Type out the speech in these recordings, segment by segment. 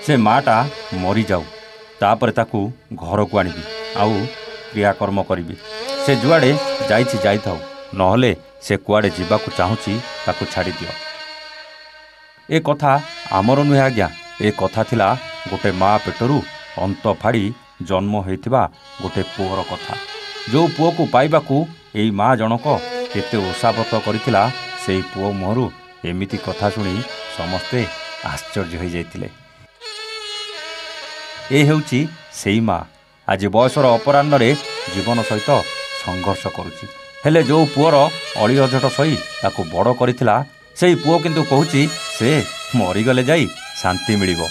से माटा मरी जाऊ तापर ताकू घर को आनिबी आउ क्रियाकर्म करी से जुआड़े जाई थाऊ नहले से कुआड़े जीवाकू चाहूची ताकू छाड़ी दियो। ए कथा आमर नुहे आज्ञा ए कथा थिला गोटे माँ पेटरू अंत फाड़ी जन्म होइथिबा गोटे पुअर कथा। जो पुओ को पाइबाकू एई माँ जनक केते ओसाबत करिथिला सेई पुओ मुहरु एमिति कथा शुणी समस्ते आश्चर्य हो जाइथिले। ए हेउची सेई माँ आज बयसर अपराह्न जीवन सहित संघर्ष करुची हेले जो पुअर अली अझट सही ताकू बड़ करिथिला सेई पुओ किंतु कहूची से मरीगले जाई शांति मिलिबो।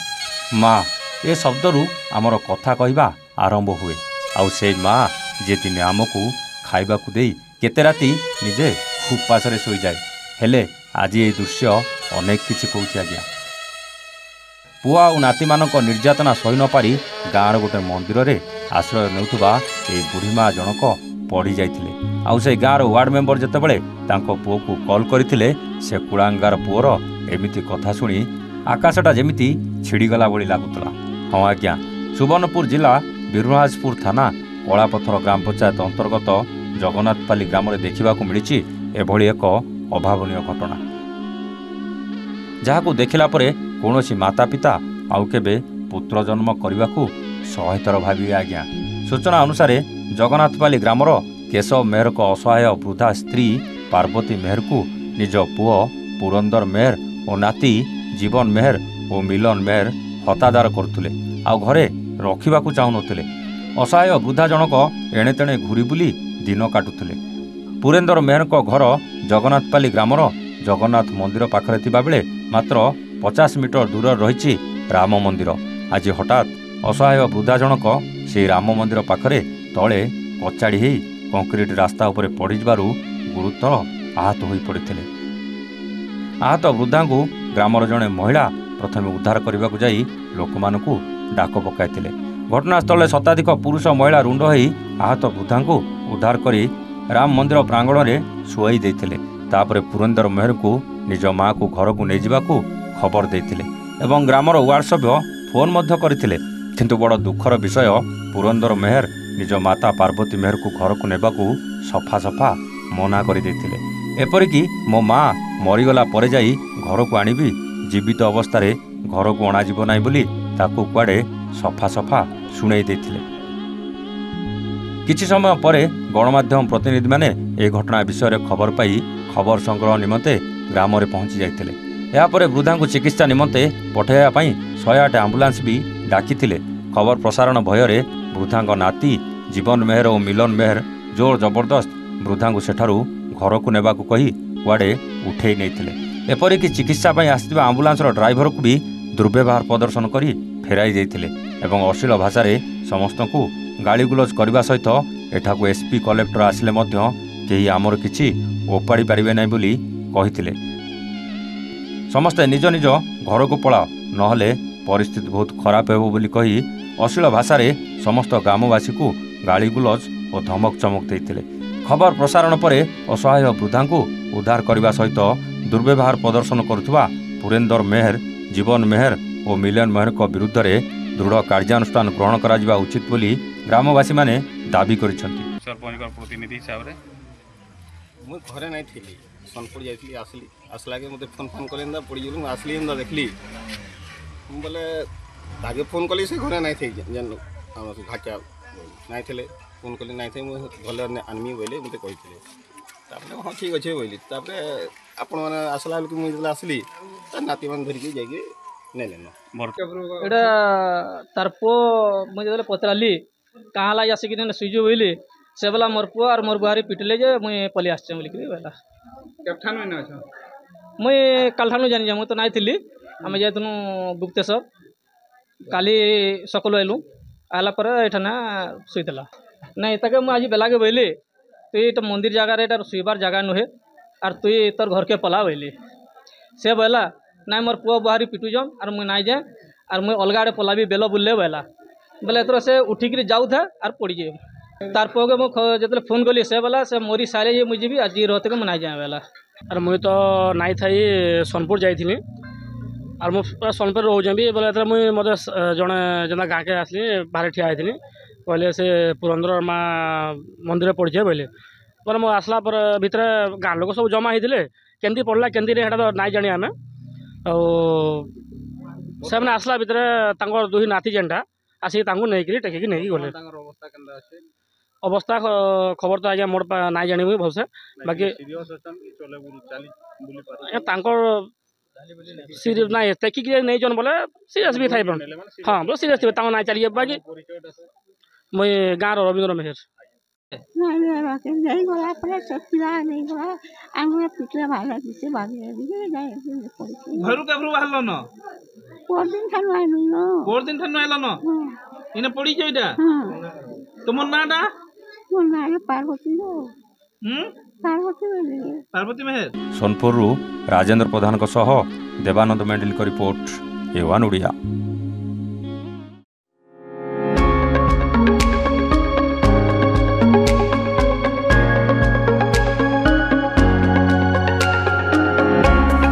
माँ ए शब्दरू आमर कथा कहवा आरंभ हुए आउ से माँ जे दिने आमको खाइबाकू देई केते राती निजे उपास शोई जाए हेले आज ये दृश्य अनेक किछि कहूची आज्ञा। पुआ और नाती मानक निर्यातना सही न पारी गाँवर गोटे मंदिर रे आश्रय नेउथुबा ए बुढ़ी माँ जनक पड़ी जाइथिले आउ से गाँवर वार्ड मेंबर जेतेबेले तांको पुओ को कॉल करथिले से कुळांगार पुओर एमिति कथा शुणी आकाशटा जेमिति छिड़ीगला भली लागुतला। हाँ आज्ञा सुवर्णपुर जिला बिरुराजपुर थाना कलापथर ग्राम पंचायत अंतर्गत जगन्नाथपाली ग्राम में देखा मिली एभली एक अभावनीय घटना जहां देखला परे कौनसी माता पिता आउ केबे पुत्र जन्म करने को सहायतर भावी आज्ञा। सूचना अनुसार जगन्नाथपाली ग्रामर केशव मेहर को असहाय वृद्धा स्त्री पार्वती मेहर को निज पुओ पुरंदर मेहर और नाती जीवन मेहर और मिलन मेहर हतादार करुले आउ घरे रखा चाहूनुले। असहाय वृद्धा जनक एणे तेणे घूरी बुली दिन काटुले। पुरेंदर मेहर को घर जगन्नाथपाली ग्रामर जगन्नाथ मंदिर पाखरे थिबा बेले मात्र 50 मीटर दूर रही राम मंदिर। आज हठात असहाय वृद्धा जनक से राम मंदिर पाखरे तले कचाड़ी हो कंक्रीट रास्ता उपरे पड़ गुरुतर आहत हो पड़ते। आहत वृद्धा को ग्रामर जड़े महिला प्रथम उद्धार करने को जाई लोक मानकू डाक पकाइथिले। घटनास्थल शताधिक पुरुष महिला रुंड हो आहत वृद्धा को उद्धार करी राम मंदिर प्रांगण में शुआई देथिले। तापरे पुरंदर मेहर को निज माँ को घर को नहीं जावाकू खबर देथिले एवं ग्रामर वार्ड सभ्य फोन मध्य करथिले किंतु बड़ दुखर विषय पुरंदर मेहर निज माता पार्वती मेहर को घर को नेबाकू सफा सफा मना कर देथिले। एपरिकी मो माँ मरीगला परे जाई घर को आनिबी जीवित अवस्था रे घर को अणाजिब नाही बोली ताकू कुआडे सफा सफा शुणाई देथिले। किछि समय परे गणमाध्यम प्रतिनिधि माने ए घटना विषय रे खबर पाई खबर संग्रह निमंते ग्राम में पहुंची जाइथिले। यापर वृद्धा को चिकित्सा निमंते पठाइबा पई 108 आम्बुलांस भी डाकिथिले। खबर प्रसारण भୟରେ वृद्धा नाती जीवन मेहर और मिलन मेहर जोर जबरदस्त वृद्धा को सेठारू घर को नेबाकू कही कुआडे उठेई नैथिले। एपरिकी चिकित्सा पई आसिथिबा आम्बुलांस ड्राइवर को भी दुर्व्यवहार प्रदर्शन करी फेराई जाइथिले एवं अश्लील भाषा रे समस्त को गालीगुलज करने सहित एठाकू एसपी कलेक्टर आसिले मध्य केही आमर किछि ओपाड़ी पारिबे नै बोली कहिथिले। समस्ते निज निज घर को पळाओ नहले परिस्थिति बहुत खराब हेबो बोली कही अश्लील भाषा रे समस्त ग्रामवासी को गालीगुलज और धमक चमक देइथिले। खबर प्रसारण परे असहाय वृद्धा को उद्धार करने सहित दुर्व्यवहार प्रदर्शन करुवा पुरेंदर मेहर जीवन मेहर और मिलन मेहर को विरुद्ध में दृढ़ कार्यानुष्ठान ग्रहण करा उचित बोली ग्रामवासी माने दाबी करिसेंती। सरपंच प्रतिनिधि हिसाब रे मु घरे नहीं थी सोनपुर जाइली आसला के मत फोन फोन कल पड़ी गलु आसली देखली बोले आगे फोन कली से घरे नहीं थी जेन भाग्या नहीं थे फोन कली नहीं थे भले आनमी बोले मत कही हाँ ठीक अच्छे बोली आपण मैंने आसला बेलू मुझे आसली नाती मान धरिकी जाइए एटा तार पु मुझे पचराली कहाँ लगे आसिक सुइजु बोली से बोला मोर पुआ और मोर बुहारी पिटले जे मुई पलि आसचे बोलिक बोला मुई कालठानु जानी मुई तो नाई थिली आम जाइनु गुप्तेश्वर काली सकल आइलु आला पर एठाना शुईला नहीं ताके मुझे आज बेलागे बोली तु ये मंदिर जगार एटार शुईबार जगह नुहे और तुई तोर घर के पला बोली से बोला ना मोर पुआ बुहारी पिटुजन और मुई नाई जाए और मुई अलग आड़े पलाबी बेल बुल्ले बोला बोले एथर से उठिक जाऊ था और पड़ जाए तार पुआ के मुझे जो फोन कली से बोला से मोरी सारे मुझे आज रहते मुझे नाई जाए बोला और मुई तो नाई थी सोनपुर जाइली और मु सोनपुर रोचे भी बोले मुझे मत जड़े जेना गाँव के आसली बाहर ठिया होती कहले से पुरंदर माँ मंदिर पड़े बोले पर मुझे आसला पर भितर गाँ लोक सब जमा होते केमती पड़ला केमती तो नाई जानी आम से आसला भितर दुही नाती जेनटा आसिक नहीं टेकिकी नहीं गले अवस्था खबर तो आज्ञा मोर नाई जानी मुझे भलसे बाकी सीरियस ना टेकिकी नहीं जन बोले सीरियस भी थाई हाँ बोले सीरियस थे ना चलिए बाकी मुझे गाँव रवींद्र मेहर नहीं गला पड़े सब पिला नहीं गला आंगुर पिटले भाला दिसे भागे दिसे जाय घरु केबरु बाहरलो न दिन थानु आइनु न दिन थानु आइलो न इने पड़ी जइटा हां तुमर नाडा मोर नाम पार्वती नो पार्वती मेहर सोनपुर राजेंद्र प्रधान देवानंद मेंडिल रिपोर्ट ए1 ओडिया।